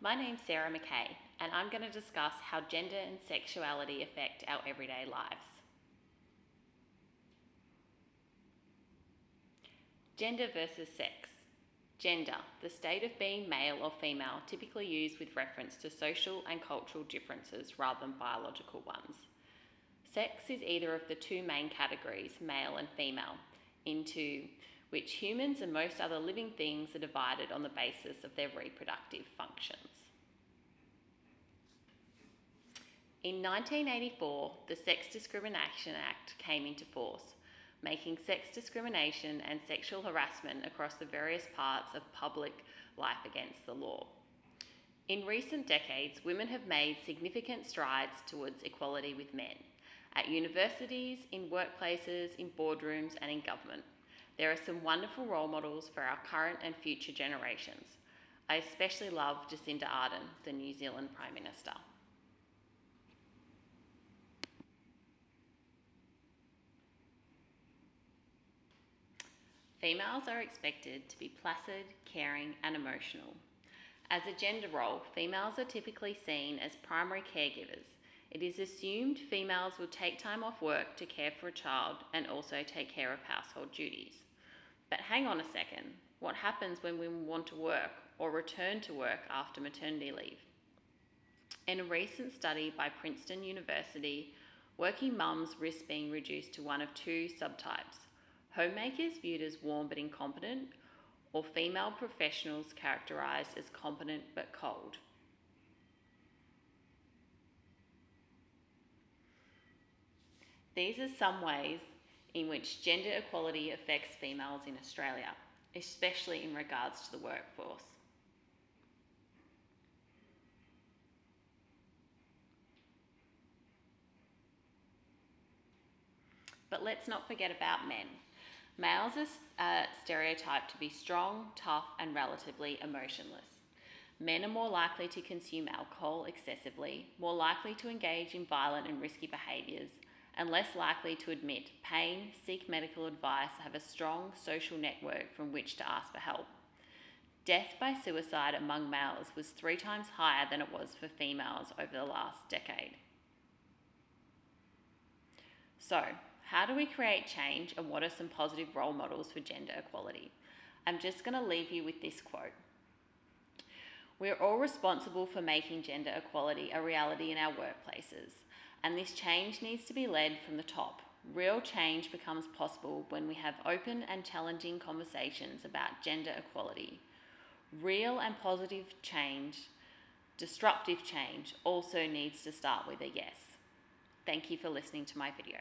My name's Sarah Mckay, and I'm going to discuss how gender and sexuality affect our everyday lives. Gender versus sex. Gender, the state of being male or female, typically used with reference to social and cultural differences rather than biological ones. Sex is either of the two main categories, male and female, into which humans and most other living things are divided on the basis of their reproductive functions. In 1984, the Sex Discrimination Act came into force, making sex discrimination and sexual harassment across the various parts of public life against the law. In recent decades, women have made significant strides towards equality with men, at universities, in workplaces, in boardrooms and in government. There are some wonderful role models for our current and future generations. I especially love Jacinda Ardern, the New Zealand Prime Minister. Females are expected to be placid, caring and emotional. As a gender role, females are typically seen as primary caregivers. It is assumed females will take time off work to care for a child and also take care of household duties. But hang on a second, what happens when women want to work or return to work after maternity leave? In a recent study by Princeton University, working mums risk being reduced to one of two subtypes: homemakers viewed as warm but incompetent, or female professionals characterised as competent but cold. These are some ways in which gender equality affects females in Australia, especially in regards to the workforce. But let's not forget about men. Males are stereotyped to be strong, tough and relatively emotionless. Men are more likely to consume alcohol excessively, more likely to engage in violent and risky behaviours, and less likely to admit pain, seek medical advice, have a strong social network from which to ask for help. Death by suicide among males was 3 times higher than it was for females over the last decade. So, how do we create change and what are some positive role models for gender equality? I'm just going to leave you with this quote. We're all responsible for making gender equality a reality in our workplaces, and this change needs to be led from the top. Real change becomes possible when we have open and challenging conversations about gender equality. Real and positive change, disruptive change, also needs to start with a yes. Thank you for listening to my video.